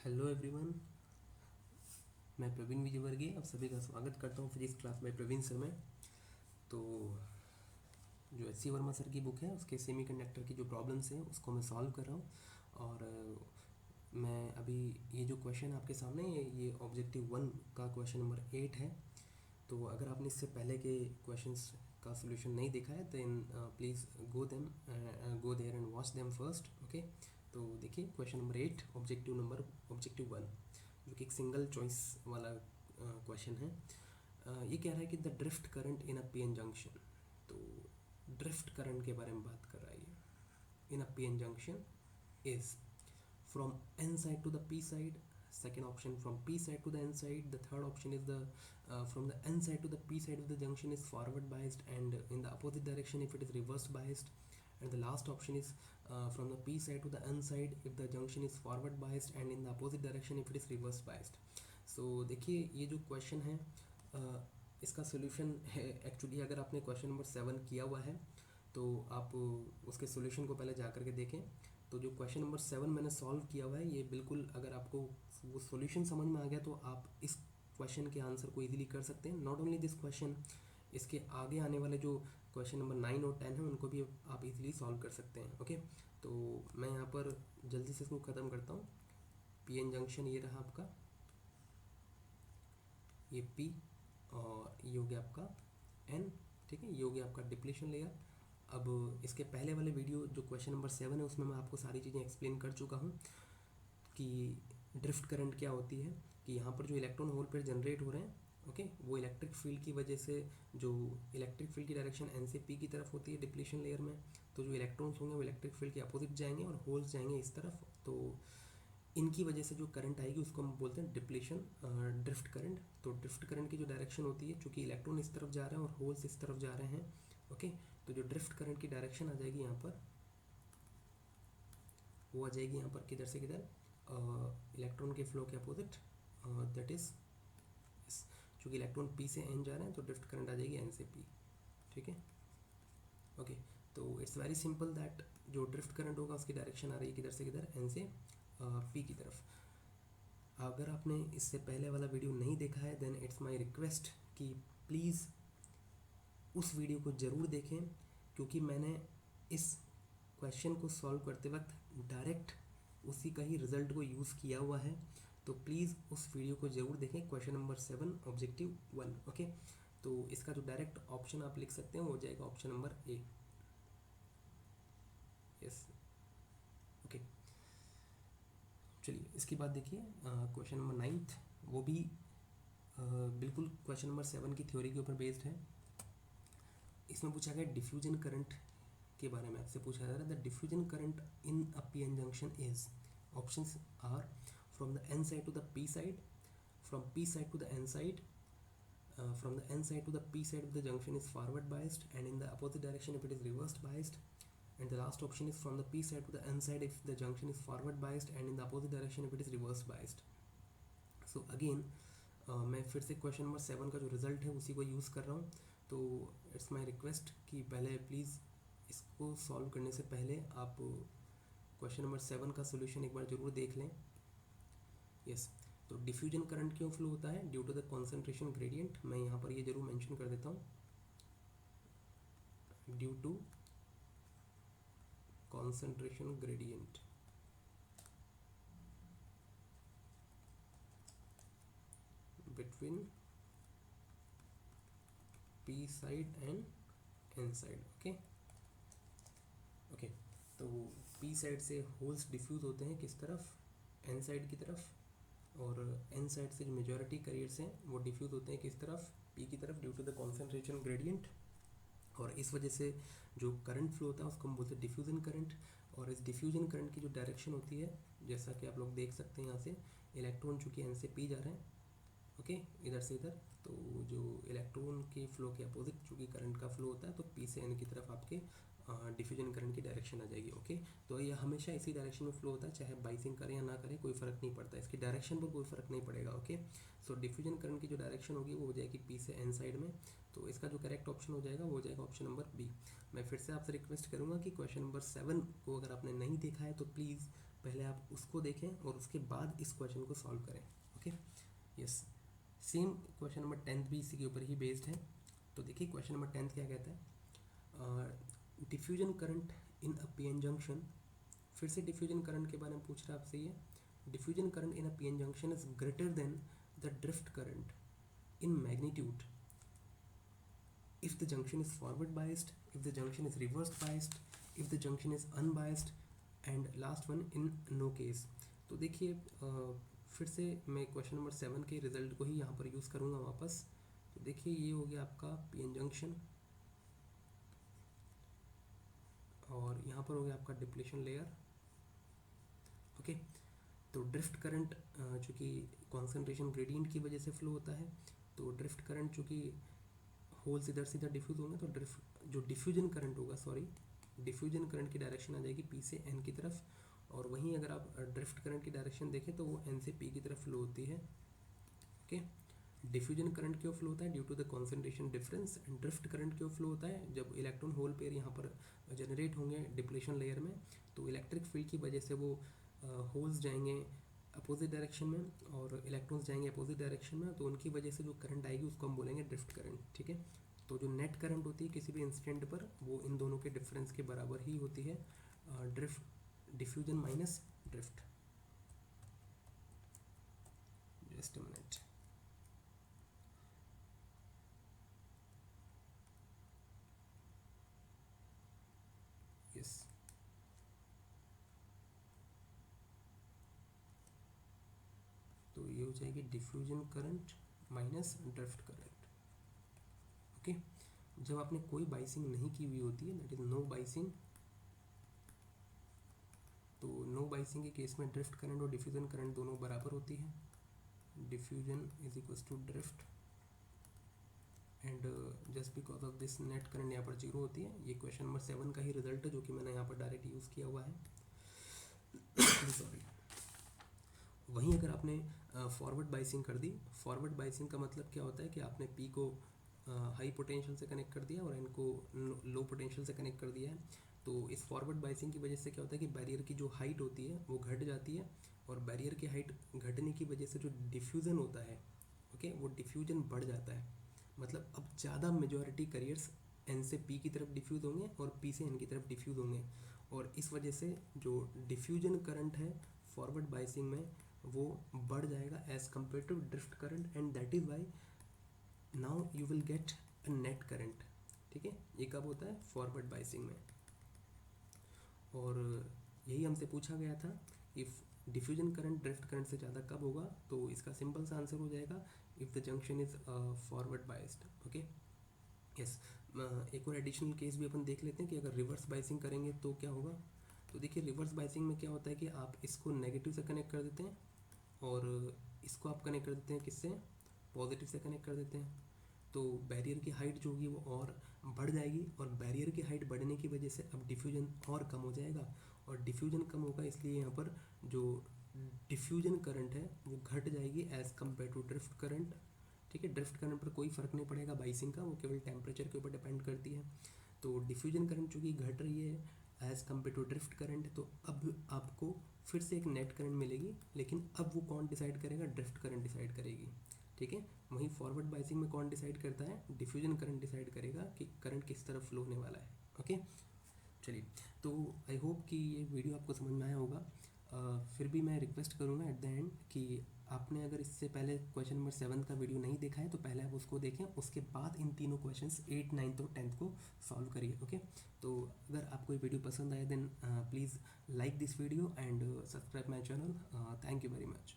Hello everyone, मैं प्रवीण विजयवर्गीय आप सभी का स्वागत करता हूँ physics class by Praveen sir में। तो जो एच सी वर्मा सर की बुक है उसके सेमीकंडक्टर की जो प्रॉब्लम्स हैं उसको मैं सॉल्व कर रहा हूँ। और मैं अभी ये जो क्वेश्चन आपके सामने ये ऑब्जेक्टिव 1 का क्वेश्चन नंबर 8 है। तो अगर आपने इससे पहले के क्वेश्चंस का सोल्यूशन नहीं देखा है then please go there and watch them first. Okay, तो देखिए क्वेश्चन नंबर 8 ऑब्जेक्टिव 1 जो कि एक सिंगल चॉइस वाला क्वेश्चन है। ये कह रहा है कि the drift current in a PN junction. तो ड्रिफ्ट करंट के बारे में बात कर रहा है ये। In a PN junction is from n side to the p side, second option from p side to the n side, the third option is the from the n side to the p side of the junction is forward biased, and in the opposite direction if it is reverse biased, and the last option is from the p side to the n side if the junction is forward biased, and in the opposite direction if it is reverse biased. So देखिए ये जो question है इसका solution है actually अगर आपने question number 7 किया हुआ है तो आप उसके सोल्यूशन को पहले जा करके देखें। तो जो क्वेश्चन नंबर 7 मैंने सॉल्व किया हुआ है ये बिल्कुल अगर आपको वो सॉल्यूशन समझ में आ गया तो आप इस क्वेश्चन के आंसर को इजीली कर सकते हैं। नॉट ओनली दिस क्वेश्चन, इसके आगे आने वाले जो क्वेश्चन नंबर 9 और 10 है उनको भी आप इजीली सॉल्व कर सकते हैं। ओके, तो मैं यहाँ पर जल्दी से इसको ख़त्म करता हूँ। पी एन जंक्शन ये रहा आपका, ये पी और ये हो गया आपका एन। ठीक है, ये हो गया आपका डिप्लीशन लेयर। अब इसके पहले वाले वीडियो जो क्वेश्चन नंबर 7 है उसमें मैं आपको सारी चीज़ें एक्सप्लेन कर चुका हूँ कि ड्रिफ्ट करंट क्या होती है, कि यहाँ पर जो इलेक्ट्रॉन होल पेयर जनरेट हो रहे हैं ओके वो इलेक्ट्रिक फील्ड की वजह से जो इलेक्ट्रिक फील्ड की डायरेक्शन एन से पी की तरफ होती है डिप्लीशन लेयर में, तो जो इलेक्ट्रॉन्स होंगे वो इलेक्ट्रिक फील्ड के अपोजिट जाएंगे और होल्स जाएंगे इस तरफ। तो इनकी वजह से जो करंट आएगी उसको हम बोलते हैं डिप्लीशन ड्रिफ्ट करंट। तो ड्रिफ्ट करंट की जो डायरेक्शन होती है चूँकि इलेक्ट्रॉन इस तरफ जा रहे हैं और होल्स इस तरफ जा रहे हैं ओके तो जो ड्रिफ्ट करंट की डायरेक्शन आ जाएगी यहाँ पर वो आ जाएगी यहाँ पर किधर से किधर इलेक्ट्रॉन के फ्लो के अपोजिट, दैट इज चूँकि इलेक्ट्रॉन पी से एन जा रहे हैं तो ड्रिफ्ट करंट आ जाएगी एन से पी। ठीक है ओके, तो इट्स वेरी सिंपल दैट जो ड्रिफ्ट करंट होगा उसकी डायरेक्शन आ रही है किधर से किधर एन से पी की तरफ। अगर आपने इससे पहले वाला वीडियो नहीं देखा है देन इट्स माय रिक्वेस्ट कि प्लीज़ उस वीडियो को ज़रूर देखें, क्योंकि मैंने इस क्वेश्चन को सॉल्व करते वक्त डायरेक्ट उसी का ही रिज़ल्ट को यूज़ किया हुआ है। तो प्लीज़ उस वीडियो को ज़रूर देखें, क्वेश्चन नंबर 7 ऑब्जेक्टिव 1 ओके। तो इसका जो डायरेक्ट ऑप्शन आप लिख सकते हैं वो हो जाएगा option number A. Yes okay, चलिए इसके बाद देखिए क्वेश्चन नंबर 9 वो भी बिल्कुल क्वेश्चन नंबर 7 की थ्योरी के ऊपर बेस्ड है। इसमें पूछा गया डिफ्यूजन करंट के बारे में आपसे पूछा जा रहा है। The diffusion current in a PN junction is, options are from the N side to the P side, from P side to the N side, from the n side to the p side of the junction is forward biased, and in the opposite direction if it is reverse biased, and the last option is from the p side to the n side if the junction is forward biased, and in the opposite direction if it is reverse biased. So again मैं फिर से question number 7 का जो result है उसी को use कर रहा हूँ। तो इट्स माय रिक्वेस्ट कि पहले प्लीज़ इसको सॉल्व करने से पहले आप क्वेश्चन नंबर 7 का सोल्यूशन एक बार ज़रूर देख लें। यस, तो डिफ्यूजन करंट क्यों फ्लो होता है? Due to the concentration gradient. मैं यहाँ पर ये जरूर मेंशन कर देता हूँ, due to concentration gradient. Between P side and N side okay okay. तो पी साइड से होल्स डिफ्यूज होते हैं किस तरफ? एन साइड की तरफ, और एन साइड से जो मेजॉरिटी करियर्स हैं वो डिफ्यूज होते हैं किस तरफ? पी की तरफ, due to the concentration gradient. और इस वजह से जो करंट फ्लो होता है उसको हम बोलते हैं डिफ्यूजन करंट। और इस डिफ्यूजन करंट की जो डायरेक्शन होती है जैसा कि आप लोग देख सकते हैं यहाँ से, इलेक्ट्रॉन चूँकि एन से पी जा रहे हैं ओके इधर से इधर, तो जो इलेक्ट्रॉन के फ्लो के अपोजिट चूँकि करंट का फ्लो होता है तो पी से एन की तरफ आपके डिफ्यूजन करंट की डायरेक्शन आ जाएगी ओके। तो ये हमेशा इसी डायरेक्शन में फ्लो होता है, चाहे बाइसिंग करें या ना करें कोई फ़र्क नहीं पड़ता, इसकी डायरेक्शन पर कोई फ़र्क नहीं पड़ेगा ओके। सो डिफ्यूजन करंट की जो डायरेक्शन होगी वो हो जाएगी पी से एन साइड में। तो इसका जो करेक्ट ऑप्शन हो जाएगा वो हो जाएगा ऑप्शन नंबर बी। मैं फिर से आपसे रिक्वेस्ट करूँगा कि क्वेश्चन नंबर 7 को अगर आपने नहीं देखा है तो प्लीज़ पहले आप उसको देखें और उसके बाद इस क्वेश्चन को सॉल्व करें। Okay, yes. Same question number 10 भी इसी के ऊपर ही बेस्ड है। तो देखिए क्वेश्चन नंबर 10 क्या कहता है, diffusion current in a PN junction. फिर से डिफ्यूजन करंट के बारे में पूछ रहा है आपसे ये। Diffusion current in a PN junction is greater than the drift current in magnitude if the junction is forward biased, if the junction is reverse biased, if the junction is unbiased, and last one in no case। तो देखिए फिर से मैं question number 7 के result को ही यहाँ पर use करूँगा वापस। तो देखिए ये हो गया आपका पीएन जंक्शन और यहाँ पर हो गया आपका डिप्लेशन लेयर। ओके, तो ड्रिफ्ट करंट चूँकि कॉन्सेंट्रेशन ग्रेडियंट की वजह से फ्लो होता है, तो ड्रिफ्ट करंट चूँकि होल्स इधर से इधर डिफ्यूज होंगे तो जो डिफ्यूजन करंट होगा, डिफ्यूजन करंट की डायरेक्शन आ जाएगी पी से एन की तरफ। और वहीं अगर आप ड्रिफ्ट करंट की डायरेक्शन देखें तो वो एन से पी की तरफ फ्लो होती है। ओके, डिफ्यूजन करंट क्यों फ्लो होता है? Due to the concentration difference. And drift current क्यों फ्लो होता है? जब इलेक्ट्रॉन होल पेयर यहाँ पर जनरेट होंगे डिप्लेशन लेयर में, तो इलेक्ट्रिक फील्ड की वजह से वो होल्स जाएंगे अपोजिट डायरेक्शन में और इलेक्ट्रॉन्स जाएंगे अपोजिट डायरेक्शन में, तो उनकी वजह से जो करंट आएगी उसको हम बोलेंगे ड्रिफ्ट करंट। ठीक है, तो जो नेट करंट होती है किसी भी इंस्टेंट पर वो इन दोनों के डिफरेंस के बराबर ही होती है, drift diffusion minus drift. Just a minute. Yes, तो ये हो जाएगी diffusion current minus drift current. Okay, जब आपने कोई बाइसिंग नहीं की हुई होती है, दैट इज नो बाइसिंग, तो नो बाइसिंग के केस में ड्रिफ्ट करंट और डिफ्यूजन करंट दोनों बराबर होती है। Diffusion is equals to drift and just because of this net current यहाँ पर जीरो होती है। ये क्वेश्चन नंबर 7 का ही रिजल्ट है जो कि मैंने यहाँ पर डायरेक्ट यूज़ किया हुआ है। सॉरी। वहीं अगर आपने फॉरवर्ड बाइसिंग कर दी, फॉरवर्ड बाइसिंग का मतलब क्या होता है कि आपने पी को हाई पोटेंशियल से कनेक्ट कर दिया और एन को लो पोटेंशियल से कनेक्ट कर दिया है। तो इस फॉरवर्ड बाइसिंग की वजह से क्या होता है कि बैरियर की जो हाइट होती है वो घट जाती है और बैरियर की हाइट घटने की वजह से जो डिफ्यूज़न होता है, ओके, वो डिफ्यूजन बढ़ जाता है। मतलब अब ज़्यादा मेजॉरिटी करियर्स एन से पी की तरफ डिफ्यूज़ होंगे और पी से एन की तरफ डिफ्यूज़ होंगे और इस वजह से जो डिफ्यूजन करंट है फॉरवर्ड बाइसिंग में वो बढ़ जाएगा as compare to drift current, and that is why now you will get a net current. ठीक है, ये कब होता है? फॉरवर्ड बाइसिंग में। और यही हमसे पूछा गया था, if diffusion current drift current से ज़्यादा कब होगा, तो इसका सिंपल सा आंसर हो जाएगा if the junction is forward biased. Okay, yes. एक और एडिशनल केस भी अपन देख लेते हैं कि अगर रिवर्स बाइसिंग करेंगे तो क्या होगा। तो देखिए रिवर्स बाइसिंग में क्या होता है कि आप इसको नेगेटिव से कनेक्ट कर देते हैं और इसको आप कनेक्ट कर देते हैं किससे? पॉजिटिव से कनेक्ट कर देते हैं। तो बैरियर की हाइट जो होगी वो और बढ़ जाएगी और बैरियर की हाइट बढ़ने की वजह से अब डिफ्यूजन और कम हो जाएगा और डिफ्यूजन कम होगा इसलिए यहाँ पर जो डिफ्यूजन करंट है वो घट जाएगी as compare to drift current. ठीक है, ड्रिफ्ट करंट पर कोई फ़र्क नहीं पड़ेगा बाइसिंग का, वो केवल टेम्परेचर के ऊपर डिपेंड करती है। तो डिफ्यूजन करंट चूँकि घट रही है as compare to drift current, तो अब आपको फिर से एक नेट करंट मिलेगी, लेकिन अब वो कौन डिसाइड करेगा? ड्रिफ्ट करंट डिसाइड करेगी। ठीक है, वहीं फॉरवर्ड बाइसिंग में कौन डिसाइड करता है? डिफ्यूजन करंट डिसाइड करेगा कि करंट किस तरफ फ्लो होने वाला है। ओके, चलिए, तो आई होप कि ये वीडियो आपको समझ में आया होगा। फिर भी मैं रिक्वेस्ट करूँगा एट द एंड कि आपने अगर इससे पहले क्वेश्चन नंबर 7 का वीडियो नहीं देखा है तो पहले आप उसको देखें, उसके बाद इन तीनों क्वेश्चंस 8, 9 और 10 को सॉल्व करिए। ओके, तो अगर आपको ये वीडियो पसंद आए then please like this video and subscribe my channel. Thank you very much.